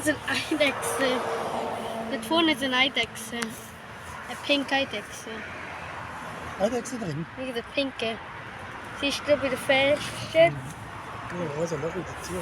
Da sind Eidechse. Dort vorne ist eine Eidechse. Eine pinke Eidechse. Eidechse drin? Eine pinke. Siehst du bei der Fenster? Ja, also mach ich dazu.